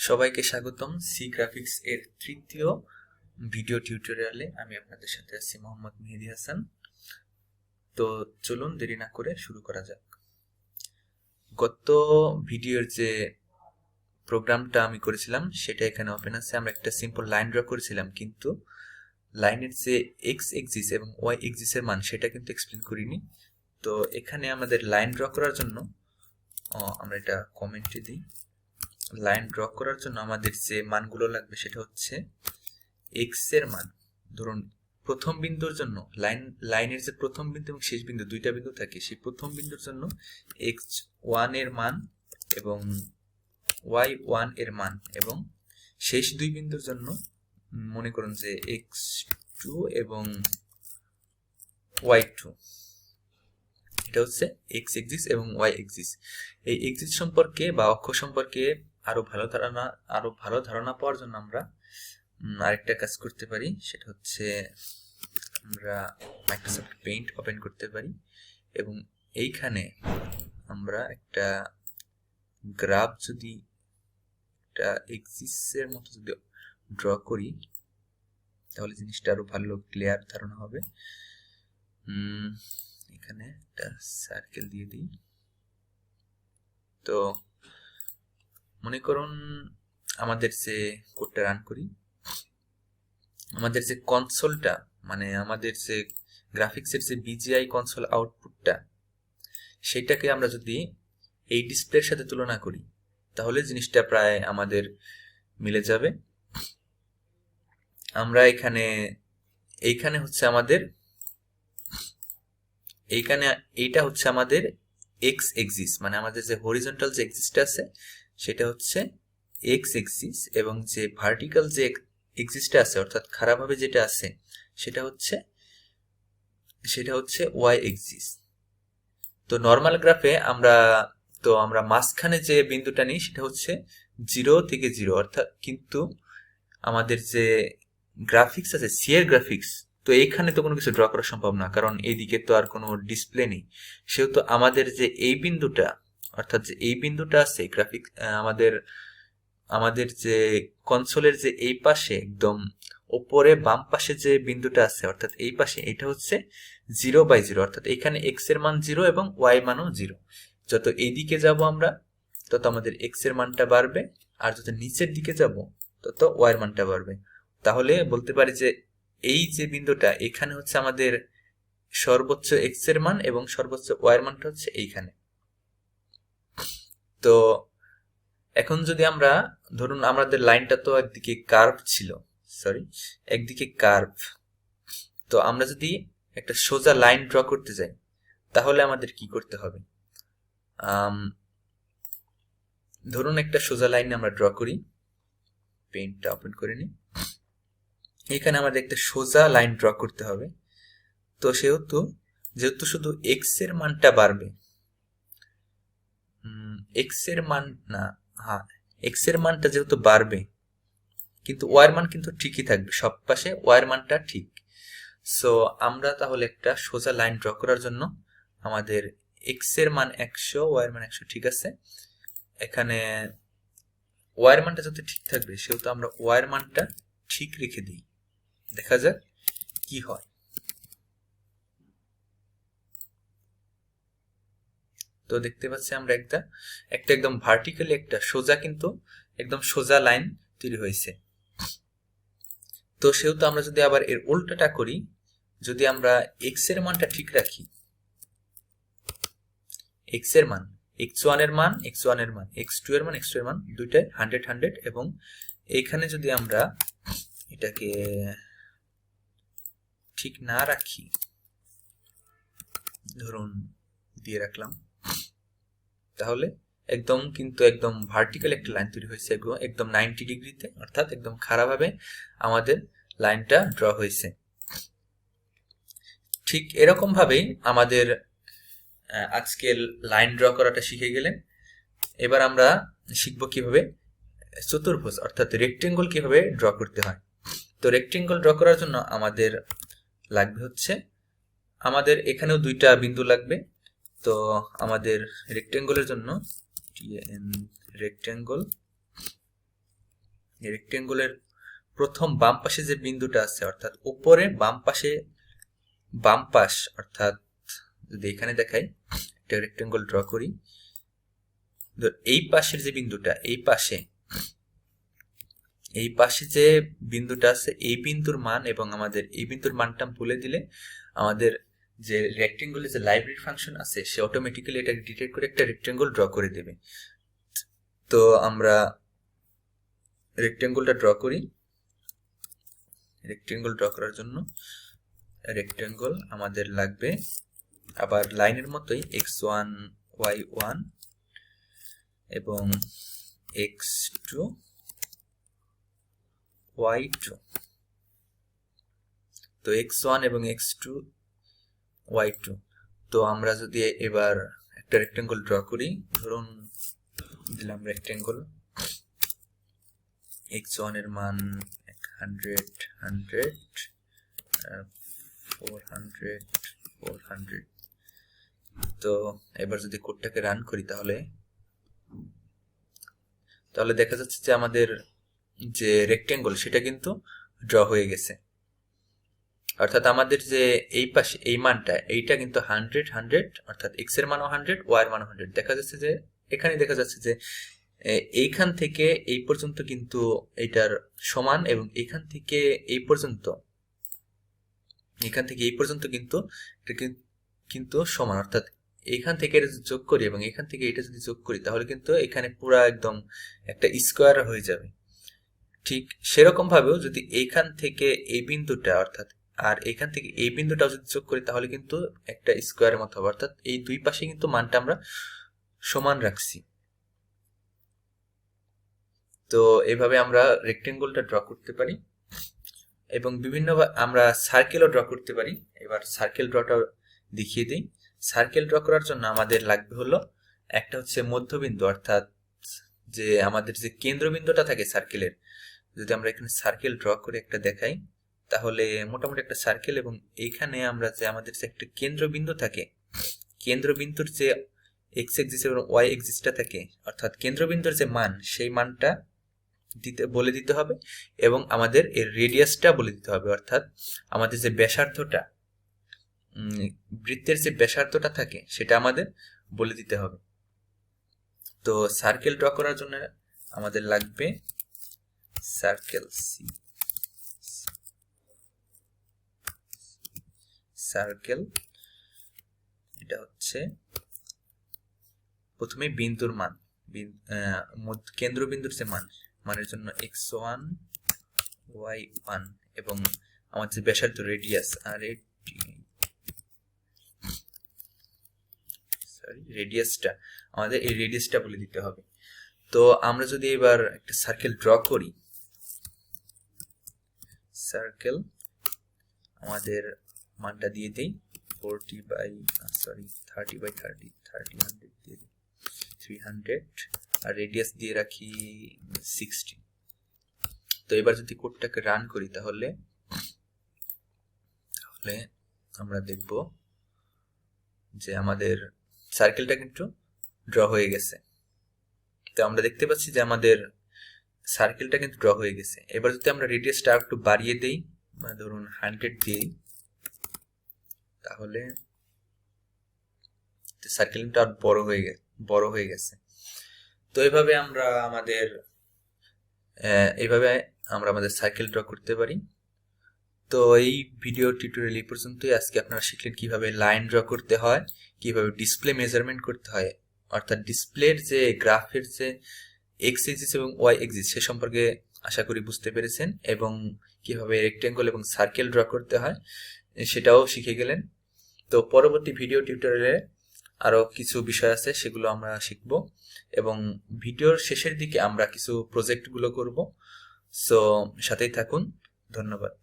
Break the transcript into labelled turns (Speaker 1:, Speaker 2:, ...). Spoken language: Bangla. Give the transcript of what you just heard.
Speaker 1: সবাইকে স্বাগতম সি গ্রাফিক্স এর তৃতীয় ভিডিও টিউটোরিয়ালে। আমি আপনাদের সাথে আছি মোহাম্মদ মেহেদি হাসান। তো চলুন দেরি না করে শুরু করা যাক। গত ভিডিওর যে প্রোগ্রামটা আমি করেছিলাম সেটা এখানে ওপেন আছে। আমরা একটা সিম্পল লাইন ড্র করেছিলাম, কিন্তু লাইনের যে এক্স এক্সিস এবং ওয়াই এক্সিসের মান সেটা কিন্তু এক্সপ্লেন করিনি। তো এখানে আমাদের লাইন ড্র করার জন্য আমরা এটা কমেন্টে দিই। লাইন ড্র করার জন্য আমাদের যে মানগুলো লাগবে সেটা হচ্ছে এক্স এর মান। ধরুন প্রথম বিন্দুর জন্য লাইনের যে প্রথম বিন্দু এবং শেষ বিন্দু দুইটা বিন্দু থাকে, সেই প্রথম বিন্দুর জন্য x1 এর মান এবং y1 এর মান, এবং শেষ দুই বিন্দুর জন্য মনে করুন যে x2 এবং y2। এটা হচ্ছে এক্স এক্সিস এবং ওয়াই এক্সিস। এই এক্সিস সম্পর্কে বা অক্ষ সম্পর্কে আরো ভালো ধারণা পাওয়ার জন্য আমরা আরেকটা কাজ করতে পারি, সেটা হচ্ছে আমরা মাইক্রোসফট পেইন্ট ওপেন করতে পারি এবং এইখানে আমরা একটা গ্রাফ যদি একটা এক্সিসের মতো যদি ড্র করি তাহলে জিনিসটা আরো ভালো ক্লিয়ার ধারণা হবে। এখানে একটা সার্কেল দিয়ে দিই। তো মনে করুন আমাদের যে কোডটা রান করি, আমাদের যে কনসোলটা মানে আমাদের যে গ্রাফিক্সের যে বিজিআই কনসোল আউটপুটটা, সেটাকে আমরা যদি এই ডিসপ্লের সাথে তুলনা করি তাহলে জিনিসটা প্রায় আমাদের মিলে যাবে। আমরা এইখানে হচ্ছে আমাদের এইটা হচ্ছে আমাদের এক্স এক্সিস, মানে আমাদের যে হরিজন্টাল যে এক্সিসটা আছে সেটা হচ্ছে এক্স এক্সিস, এবং যে ভার্টিক্যাল যে এক্সিসটা আছে অর্থাৎ খারাপভাবে যেটা আছে সেটা হচ্ছে ওয়াই এক্সিস। তো নর্মাল গ্রাফে আমরা মাঝখানে যে বিন্দুটা নিই সেটা হচ্ছে 0 থেকে 0, অর্থাৎ কিন্তু আমাদের যে গ্রাফিক্স আছে সি এর গ্রাফিক্স, তো এইখানে তো কোনো কিছু ড্র করা সম্ভব না, কারণ এইদিকে তো আর কোনো ডিসপ্লে নেই। সেহেতু আমাদের যে এই বিন্দুটা অর্থাৎ যে এই বিন্দুটা আছে গ্রাফিক আমাদের যে কনসোলের যে এই পাশে একদম ওপরে বাম পাশে যে বিন্দুটা আছে অর্থাৎ এই পাশে, এটা হচ্ছে 0/0, অর্থাৎ এখানে এক্স এর মান 0 এবং ওয়াই মানও 0। যত এইদিকে যাব আমরা তত আমাদের এক্স এর মানটা বাড়বে, আর যত নিচের দিকে যাব তত ওয়াই এর মানটা বাড়বে। তাহলে বলতে পারি যে এই যে বিন্দুটা এখানে হচ্ছে আমাদের সর্বোচ্চ এক্স এর মান এবং সর্বোচ্চ ওয়াই এর মানটা হচ্ছে এইখানে। তো এখন যদি আমরা ধরুন আমাদের লাইনটা তো একদিকে কার্ভ, তো আমরা যদি একটা সোজা লাইন ড্র করতে যাই তাহলে আমাদের কি করতে হবে? ধরুন একটা সোজা লাইন আমরা ড্র করি, পেইন্টটা ওপেন করে নিই। এখানে আমাদের একটা সোজা লাইন ড্র করতে হবে। তো যেহেতু শুধু এক্স এর মানটা বাড়বে, এক্স এর মানটা যেহেতু বাড়বে কিন্তু ওয়াই এর মান কিন্তু ঠিকই থাকবে, সব পাশে ওয়াই এর মানটা ঠিক। সো আমরা তাহলে একটা সোজা লাইন ড্র করার জন্য আমাদের এক্স এর মান 100, ওয়াই এর মান 100 ঠিক আছে। এখানে ওয়াই এর মানটা যত ঠিক থাকবে সেহেতু আমরা ওয়াই এর মানটা ঠিক রেখে দিই, দেখা যাক কি হয়। তো দেখতে পাচ্ছি আমরা একটা একদম ভার্টিক্যালি একটা সোজা, কিন্তু একদম সোজা লাইন তৈরি হয়েছে। তো সেহেতু আমরা যদি আবার এর উল্টাটা করি, যদি আমরা এক্স এর মানটা ঠিক রাখি, এক্স এর মান x1 এর মান x1 এর মান, x2 এর মান x2 এর মান, দুইটাই 100, এবং এইখানে যদি আমরা এটাকে ঠিক না রাখি, ধরুন দিয়ে রাখলাম, তাহলে একদম ভার্টিক্যাল একটা লাইন তৈরি হয়েছে একদম 90 ডিগ্রিতে, অর্থাৎ একদম খারাপভাবে আমাদের লাইনটা ড্র হয়েছে। ঠিক এরকম ভাবেই আমাদের আজকে লাইন ড্র করাটা শিখে গেলেন। এবার আমরা শিখব কিভাবে চতুর্ভুজ অর্থাৎ রেক্টেঙ্গল কিভাবে ড্র করতে হয়। তো রেক্টেঙ্গল ড্র করার জন্য আমাদের লাগবে হচ্ছে, আমাদের এখানেও দুইটা বিন্দু লাগবে। তো আমাদের রেক্টেঙ্গলের জন্য রেক্টেঙ্গল এই রেক্টেঙ্গলের প্রথম বাম পাশে যে বিন্দুটা আছে, অর্থাৎ উপরে বাম পাশ, অর্থাৎ যদি এখানে দেখাই একটা রেক্টেঙ্গল ড্র করি, এই পাশের যে বিন্দুটা, এই পাশে যে বিন্দুটা আছে, এই বিন্দুর মান এবং আমাদের এই বিন্দুর মানটা বলে দিলে আমাদের যে রেক্টেঙ্গলের যে লাইব্রেরি ফাংশন আছে সে অটোমেটিক্যালি এটাকে ডিটেক্ট করে একটা রেক্টেঙ্গল ড্র করে দেবে। তো আমরা রেক্টেঙ্গলটা ড্র করি। রেক্টেঙ্গল ড্র করার জন্য রেক্টেঙ্গল আমাদের লাগবে আবার লাইনের মতোই x1 y1 এবং x2 y2। তো x1 এবং x2 y2। তো আমরা যদি এবার একটা রেক্টেঙ্গল ড্র করি, ধরুন দিলাম রেক্টেঙ্গল, x1 এর মান 100 100 400 400। তো এবার যদি কোডটাকে রান করি তাহলে দেখা যাচ্ছে যে আমাদের যে রেক্টেঙ্গল সেটা কিন্তু ড্র হয়ে গেছে। অর্থাৎ আমাদের যে এই পাশে এই মানটা, এইটা কিন্তু 100 100, অর্থাৎ x এর মানও 100, y এর মানও 100। দেখা যাচ্ছে যে এখানে দেখা যাচ্ছে যে এইখান থেকে এই পর্যন্ত কিন্তু এটার সমান, এবং এখান থেকে এই পর্যন্ত কিন্তু এটা কিন্তু সমান। অর্থাৎ এখান থেকে এটা যদি যোগ করি এবং এখান থেকে এটা যদি যোগ করি তাহলে কিন্তু এখানে পুরা একদম একটা স্কোয়ার হয়ে যাবে। ঠিক সেরকম ভাবেও যদি এইখান থেকে এই বিন্দুটা, অর্থাৎ আর এখান থেকে এই বিন্দুটাও যদি যোগ করি তাহলে কিন্তু একটা স্কোয়ারের মতো হবে। অর্থাৎ এই দুই পাশে কিন্তু মানটা আমরা সমান রাখছি। তো এইভাবে আমরা রেক্টেঙ্গলটা ড্র করতে পারি এবং বিভিন্ন আমরা সার্কেলও ড্র করতে পারি। এবার সার্কেল ড্রটা দেখিয়ে দিই। সার্কেল ড্র করার জন্য আমাদের লাগবে হলো একটা হচ্ছে মধ্যবিন্দু, অর্থাৎ যে আমাদের যে কেন্দ্রবিন্দুটা থাকে সার্কেলের। যদি আমরা এখানে সার্কেল ড্র করে একটা দেখাই তাহলে মোটামুটি একটা সার্কেল, এবং এইখানে আমরা যে আমাদের যে একটা কেন্দ্রবিন্দু থাকে, কেন্দ্রবিন্দুর যে এক্স এক্সিস এবং ওয়াই এক্সিসটা থাকে, অর্থাৎ কেন্দ্রবিন্দুর যে মান সেই মানটা বলে দিতে হবে এবং আমাদের এর রেডিয়াসটা বলে দিতে হবে। অর্থাৎ আমাদের যে ব্যাসার্ধটা, বৃত্তের যে ব্যাসার্ধটা থাকে সেটা আমাদের বলে দিতে হবে। তো সার্কেল ড্র করার জন্য আমাদের লাগবে সার্কেল। এটা হচ্ছে প্রথমে বিন্দুর মান, কেন্দ্রবিন্দুর যে মানের জন্য x1 y1 এবং আমার যে ব্যাসার্ধ রেডিয়াস, আর রেডিয়াসটা আমাদের এই রেডিয়াসটা বলে দিতে হবে। তো আমরা যদি এবার একটা সার্কেল ড্র করি, সার্কেল আমাদের মানটা দিয়ে দেই 30 বাই 30 100 দিয়ে দিই 300, আর রেডিয়াস দিয়ে রাখি 60। তো এবার যদি কোডটাকে রান করি তাহলে আমরা দেখব যে আমাদের সার্কেলটা কিন্তু ড্র হয়ে গেছে। তো আমরা দেখতে পাচ্ছি যে আমাদের সার্কেলটা কিন্তু ড্র হয়ে গেছে। এবার যদি আমরা রেডিয়াসটা একটু বাড়িয়ে দেই, মানে ধরুন 100 দিই, তাহলে সার্কেলটা বড় হয়ে গেছে। তো এইভাবে আমরা আমাদের সার্কেল ড্র করতে পারি। তো এই ভিডিও টিউটোরিয়াল এই পর্যন্তই। আজকে আপনারা শিখলেন কিভাবে লাইন ড্র করতে হয়, কিভাবে ডিসপ্লে মেজারমেন্ট করতে হয়, অর্থাৎ ডিসপ্লের যে গ্রাফের যে এক্স এক্সিস এবং ওয়াই এক্সিস সে সম্পর্কে আশা করি বুঝতে পেরেছেন, এবং কিভাবে রেক্টেঙ্গল এবং সার্কেল ড্র করতে হয় সেটাও শিখে গেলেন। তো পরবর্তী ভিডিও টিউটোরিয়ালে আরো কিছু বিষয় আছে, সেগুলো আমরা শিখব, এবং ভিডিওর শেষের দিকে আমরা কিছু প্রজেক্টগুলো করব। সো সাথেই থাকুন। ধন্যবাদ।